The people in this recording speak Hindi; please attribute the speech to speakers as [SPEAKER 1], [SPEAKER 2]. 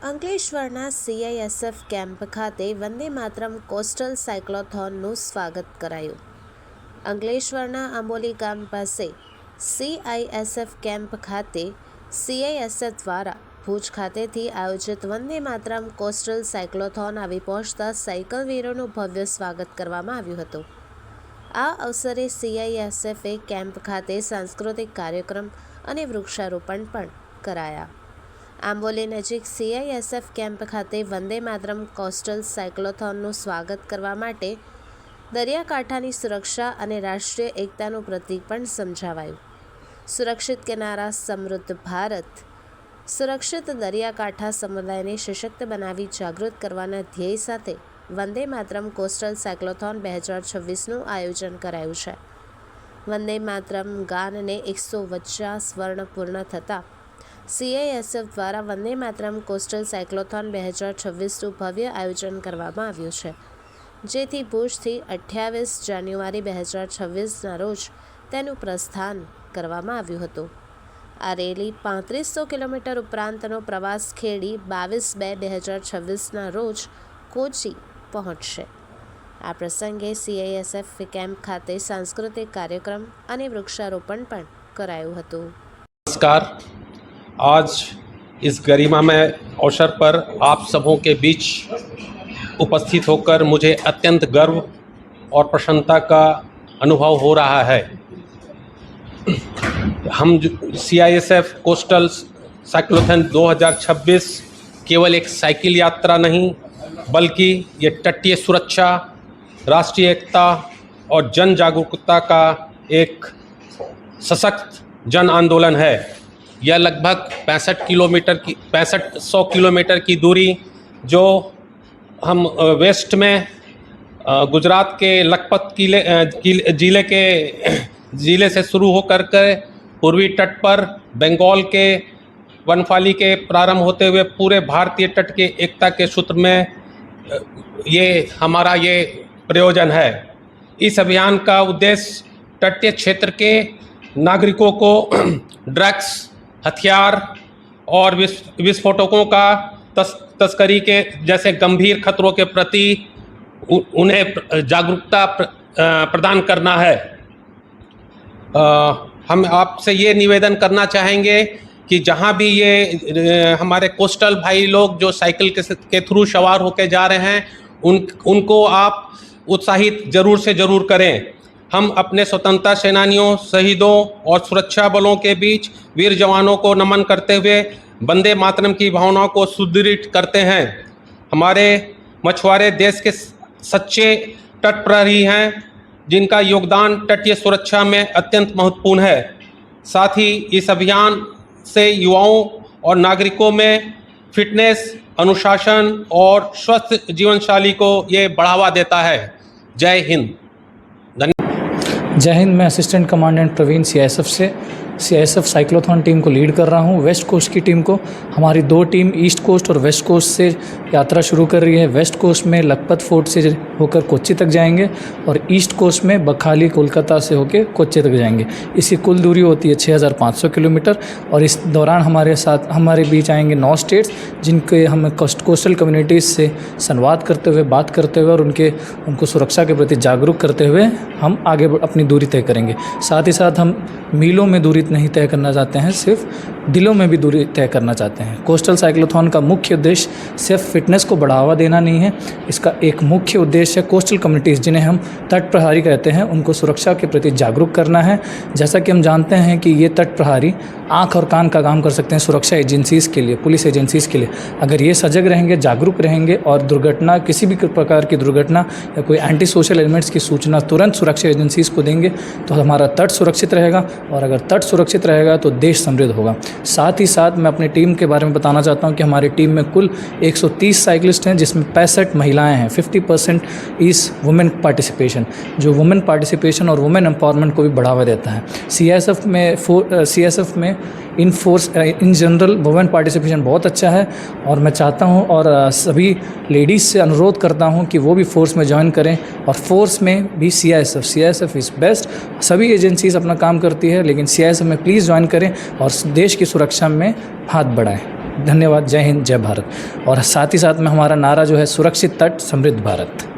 [SPEAKER 1] અંકલેશ્વરના CISF કેમ્પ ખાતે વંદે માતરમ કોસ્ટલ સાયક્લોથોનનું સ્વાગત કરાયું. અંકલેશ્વરના આંબોલી ગામ પાસે CISF કેમ્પ ખાતે CISF દ્વારા ભુજ ખાતેથી આયોજિત વંદે માતરમ કોસ્ટલ સાયક્લોથોન આવી પહોંચતા સાયકલ વીરોનું ભવ્ય સ્વાગત કરવામાં આવ્યું હતું. આ અવસરે CISFએ કેમ્પ ખાતે સાંસ્કૃતિક કાર્યક્રમ અને વૃક્ષારોપણ પણ કરાયા. આંબોલી નજીક CISF કેમ્પ ખાતે વંદે માતરમ કોસ્ટલ સાયક્લોથોનનું સ્વાગત કરવા માટે દરિયાકાંઠાની સુરક્ષા અને રાષ્ટ્રીય એકતાનું પ્રતીક પણ સમજાવાયું. સુરક્ષિત કિનારા સમૃદ્ધ ભારત, સુરક્ષિત દરિયાકાંઠા સમુદાયને સશક્ત બનાવી જાગૃત કરવાના ધ્યેય સાથે વંદે માતરમ કોસ્ટલ સાયક્લોથોન 2026નું આયોજન કરાયું છે. વંદે માતરમ ગાનને 150 વર્ષ પૂર્ણ થતાં CISF દ્વારા વંદે માતરમ કોસ્ટલ સાયક્લોથોન 2026નું ભવ્ય આયોજન કરવામાં આવ્યું છે, જેથી ભુજથી 28 જાન્યુઆરી 2026ના રોજ તેનું પ્રસ્થાન કરવામાં આવ્યું હતું. આ રેલી 3500 કિલોમીટર ઉપરાંતનો પ્રવાસ ખેડી 22/2/2026ના રોજ કોચી પહોંચશે. આ પ્રસંગે CISF કેમ્પ ખાતે સાંસ્કૃતિક કાર્યક્રમ અને વૃક્ષારોપણ પણ કરાયું હતું.
[SPEAKER 2] नमस्कार। आज इस गरिमामय अवसर पर आप सबों के बीच उपस्थित होकर मुझे अत्यंत गर्व और प्रसन्नता का अनुभव हो रहा है. हम CISF कोस्टल साइक्लोथॉन 2026 केवल एक साइकिल यात्रा नहीं, बल्कि ये तटीय सुरक्षा, राष्ट्रीय एकता और जन जागरूकता का एक सशक्त जन आंदोलन है. यह लगभग 6500 किलोमीटर की दूरी जो हम वेस्ट में गुजरात के लखपत ज़िले से शुरू होकर के पूर्वी तट पर बंगाल के वनफाली के प्रारंभ होते हुए पूरे भारतीय तट के एकता के सूत्र में ये हमारा ये प्रयोजन है. इस अभियान का उद्देश्य तटीय क्षेत्र के नागरिकों को ड्रग्स, हथियार और विस्फोटकों का तस्करी के जैसे गंभीर खतरों के प्रति उन्हें जागरूकता प्रदान करना है. हम आपसे ये निवेदन करना चाहेंगे कि जहाँ भी ये हमारे कोस्टल भाई लोग जो साइकिल के थ्रू सवार होकर जा रहे हैं उनको आप उत्साहित ज़रूर से ज़रूर करें. हम अपने स्वतंत्रता सेनानियों, शहीदों और सुरक्षा बलों के बीच वीर जवानों को नमन करते हुए वंदे मातरम की भावनाओं को सुदृढ़ करते हैं. हमारे मछुआरे देश के सच्चे तट प्रहरी हैं, जिनका योगदान तटीय सुरक्षा में अत्यंत महत्वपूर्ण है. साथ ही इस अभियान से युवाओं और नागरिकों में फिटनेस, अनुशासन और स्वस्थ जीवनशैली को ये बढ़ावा देता है. जय हिंद.
[SPEAKER 3] जय हिंद। मैं assistant commandant Praveen CISF cyclothon team को लीड कर रहा हूँ. वेस्ट कोस्ट की टीम को, हमारी दो टीम ईस्ट कोस्ट और वेस्ट कोस्ट से यात्रा शुरू कर रही है. वेस्ट कोस्ट में लखपत फोर्ट से होकर कोच्चि तक जाएंगे और ईस्ट कोस्ट में बखाली कोलकाता से होकर कोच्चि तक जाएंगे. इसकी कुल दूरी होती है 6500 किलोमीटर. और इस दौरान हमारे बीच आएंगे 9 स्टेट्स, जिनके हम कोस्टल कम्युनिटीज़ से संवाद करते हुए, बात करते हुए और उनको सुरक्षा के प्रति जागरूक करते हुए हम आगे अपनी दूरी तय करेंगे. साथ ही साथ हम मीलों में दूरी नहीं तय करना चाहते हैं, सिर्फ दिलों में भी दूरी तय करना चाहते हैं. कोस्टल साइक्लोथॉन का मुख्य उद्देश्य सिर्फ फिटनेस को बढ़ावा देना नहीं है, इसका एक मुख्य उद्देश्य है कोस्टल कम्युनिटीज़, जिन्हें हम तट प्रहरी कहते हैं, उनको सुरक्षा के प्रति जागरूक करना है. जैसा कि हम जानते हैं कि ये तट प्रहरी आँख और कान का काम कर सकते हैं सुरक्षा एजेंसीज़ के लिए, पुलिस एजेंसीज़ के लिए. अगर ये सजग रहेंगे, जागरूक रहेंगे और दुर्घटना, किसी भी प्रकार की दुर्घटना या कोई एंटी सोशल एलिमेंट्स की सूचना तुरंत सुरक्षा एजेंसीज़ को देंगे तो हमारा तट सुरक्षित रहेगा. और अगर तट सुरक्षित रहेगा तो देश समृद्ध होगा. साथ ही साथ मैं अपनी टीम के बारे में बताना चाहता हूं कि हमारी टीम में कुल 130 साइकिलिस्ट हैं, जिसमें 65 महिलाएं हैं. 50% इज़ वुमेन पार्टिसिपेशन, जो वुमेन पार्टिसिपेशन और वुमेन एम्पावरमेंट को भी बढ़ावा देता है. CISF में इन जनरल वुमेन पार्टिसिपेशन बहुत अच्छा है और मैं चाहता हूं और सभी लेडीज़ से अनुरोध करता हूं कि वो भी फोर्स में ज्वाइन करें. और फोर्स में भी CISF इज़ बेस्ट. सभी एजेंसीज़ अपना काम करती है, लेकिन CISF में प्लीज़ ज्वाइन करें और देश की सुरक्षा में हाथ बढ़ाएं. धन्यवाद। जय हिंद, जय भारत। और साथ ही साथ में हमारा नारा जो है सुरक्षित तट समृद्ध भारत।